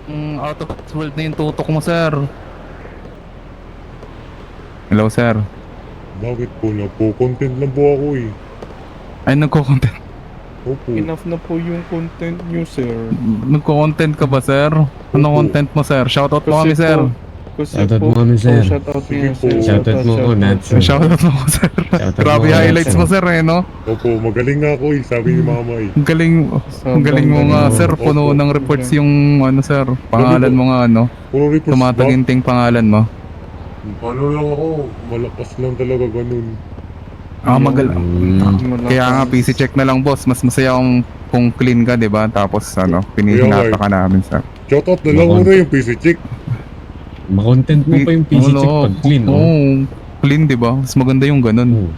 Out of this world na yung tutok mo, sir. Hello, sir. Bakit po na po? Content lang po ako eh. Ay, nagko-content. Opo. Enough na po yung content nyo, sir. Nagko-content ka ba, sir? Ano Opo. content mo, sir? Shoutout mo kami, sir. Kasi Shoutout po, mo kami, sir. shoutout Sige niyo, po. sir. Shoutout mo ako, Nats. Shoutout mo ko, sir. Shoutout Grabe mo, highlights sir. mo, sir, eh, no? Opo, magaling nga ako eh. Sabi ni mama eh. Ang galing mo nga, Opo. sir. Puno ng reports yung, ano, sir. Pangalan mo nga, ano. Puro reports ba? Tumataginting pangalan mo. Ano lang ako. Malakas lang talaga ganun. Kaya nga, PC check na lang, boss. Mas masaya kung clean ka, di ba? Tapos, ano, pinihinata ka namin, sir. Shoutout na lang muna yung PC check. Makontent mo pa yung PC check pag clean, oh. Oo, clean, di ba? Mas maganda yung ganun.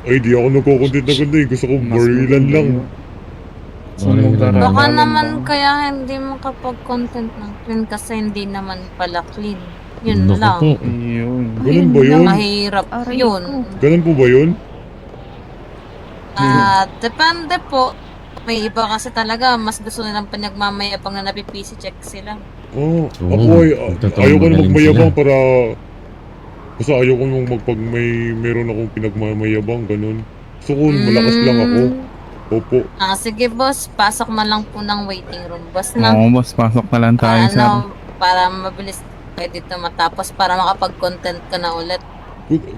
Ay, di ako nagko-content na ganda eh. Gusto ko barilan lang. Baka naman kaya hindi makapag-content ng clean kasi hindi naman pala clean. Yun Naku lang. po. Yun. Ganun ba yun? Mahirap yun. Ganun po ba yun? Depende po. May iba kasi talaga, mas gusto nilang pinagmamayabang na napipisi check sila. Oo. Oo, Ako ay, totoo, ayoko na magaling magmayabang sila. para... Basta ayoko nung meron akong pinagmamayabang, ganun. Gusto ko, malakas lang ako. Opo. Sige boss, pasok na lang po ng waiting room. Boss na. Oo, boss. Pasok na lang tayo, sir. Para mabilis kayo dito matapos para makapag-content ka na ulit.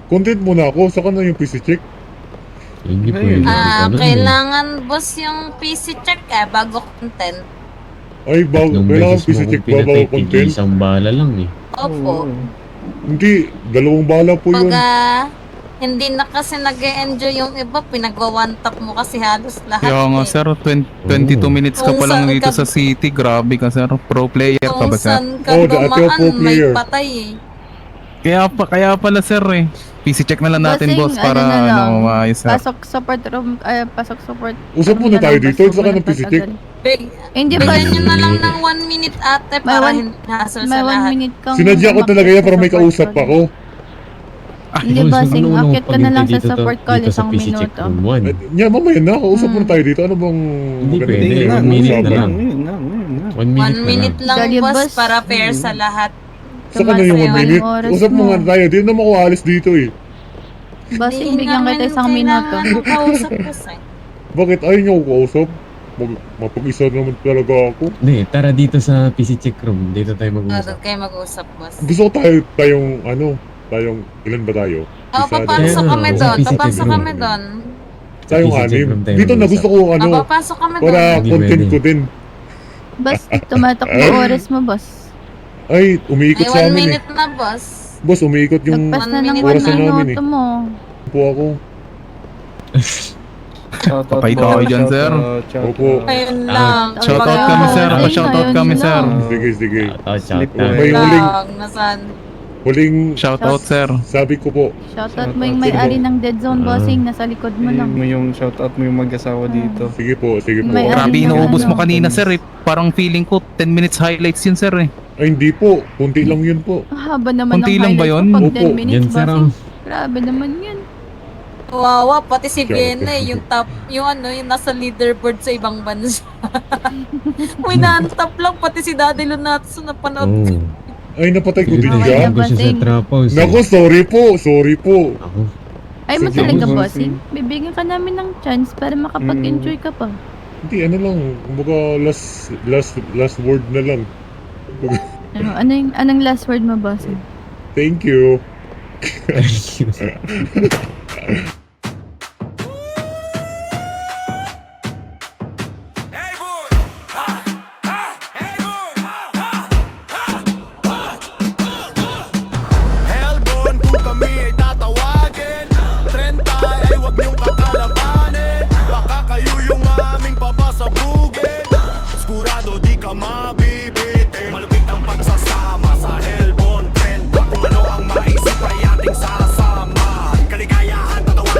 Content muna ako, saka na yung PC check. Hindi pwede. Kailangan boss yung PC check bago content. Ay, Nung kailangan beses PC mo check kung ba bago pinatay, content? isang bala lang eh. Opo. Hindi, 2 bala po yun. Hindi na kasi nag-e-enjoy yung iba, pinagwa-one tap mo kasi halos lahat. Kaya nga, sir. 22 minutes ka Kung pa lang saan dito ka- sa city. Grabe ka, sir. Pro player ka Kung ba, sir? saan ka Oh, dati ako dumaan, pro may player. patay eh. Kaya pala, sir, eh. PC check na lang natin, Bossing, boss, para, ano na lang, maayos, sir. Pasok support room, pasok support. Usap muna tayo dito, saka ng PC check. Hindi ba, Bigyan nyo na lang ng 1 minute ate May para one- hassle may sa 1 lahat. minute kang... Sinadya ko talaga yan para may support kausap call. ako. Hindi Boss, ba, sing ano akit ka na lang sa paghintay dito support call dito sa isang PC check minuto. room 1. Yeah, mamaya na, kausap muna tayo dito. Ano bang... Hindi maganda pwede, yung 1 minute na usapan? lang. 1 minute 1 na minute lang. lang Sorry, boss, boss. para fair sa lahat. Saka na yung 1 Tumaas minute. yung oras Usap mo. muna tayo. Di naman ako aalis dito eh. Bossing, Hindi bigyan kita namin isang minuto. kailangan ng kausap boss eh. Bakit ayaw niyo ako kausap? Mapag-isa naman talaga ako. Hindi, tara dito sa PC check room. Dito tayo Doon mag-usap. kayo mag-usap boss. Gusto ko tayong, ilan ba tayo? Papasok Kaya kami nga, doon, PC papasok check kami room. doon. Tayong PC check 6. room tayo Dito na mag-usap. gusto ko Papasok kami doon. para Hindi content pwede. ko din. Boss, tumatakbo oras mo, boss. Ay, umiikot Ay, sa 1 amin eh. minute na boss. Boss, umiikot yung Lagpas na ng 1 1 orasan namin eh. minuto mo. po ako. Shoutout Papay tayo dyan, sir. Opo. Ayun lang. Shoutout kami, sir. Pa-shoutout kami, sir. Sige, sige. Shout out. May Nasaan? huling Shoutout, sir. sabi ko po. Shoutout mo yung may-ari ng dead zone, bossing. Nasa likod mo lang. Mo yung shoutout mo yung mag-asawa dito. Sige po, sige po. May Grabe, Ano? inuubos mo kanina, sir, eh. Parang feeling ko, 10 minutes highlights yun, sir, eh. Ay, hindi po. Kunti lang yun po. Haba naman Konti ng lang ba highlights yun? mo pag Opo. 10 minutes, Yan, sir, bossing. Grabe naman yun. Kawawa, pati si Vienna yung top, yung nasa leaderboard sa ibang bansa. Uy, na-top lang, pati si Daddy Lunatsu napanood. Oh. Ay, napatay ko din Okay siya. na. Ko siya sa Basing. trap house. Naku, sorry po. Sorry po. Ako. Ay mo Sige, talaga, bossing. bossing. Bibigyan ka namin ng chance para makapag-enjoy ka pa. Hindi, ano lang. Kumbaga, last word na lang. Anong last word mo, bossing? Thank you. Hellborn kung kami ay tatawagin 30 ay huwag niyong kakalabanin Baka kayo yung aming papasabugin Sigurado di ka mabibitin Malupit ang pagsasama sa Hellborn 30 Kung ano ang maisip ay ating sasama Kaligayahan, tatawa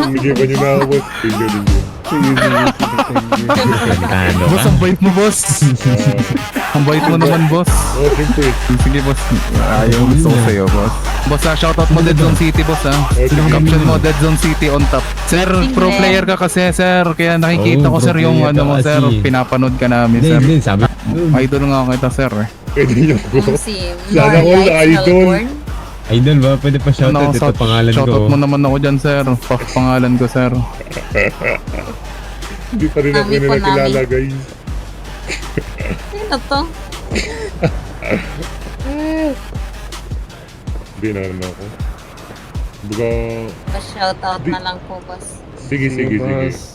Bigyan pa niyo na ako, boss. Thank you. Sige, sige, sige, thank you. Ano Boss, ka? ang bait mo, boss. Ang bait mo naman, boss. Oh, siyempre. Sige, boss. Ayaw gusto ko sa'yo, boss. Boss, shoutout mo Dead Zone City, boss, ha. sige. Caption mo, Dead Zone City on top. Sir, pro Tingnan. player ka kasi, sir. Kaya nakikita Oo, ko, sir, pro yung player ano ka mo, sir. kasi. Pinapanood ka namin, Hindi, sir. hindi, sabi. Idol nga kita, sir, eh. Pwede niyo po. Yung si Sana all Norlight idol. Melbourne. Idol ba? Pwede pa shoutout. Ito pangalan Shoutout ko. mo naman ako dyan, sir. Pangalan ko, sir. Hindi pa rin ako Nami po, nila kilala, nami. guys. Sino to? Hindi na rin ako. Baga, Pa-shoutout na lang po, boss. sige, sige, sige. Boss.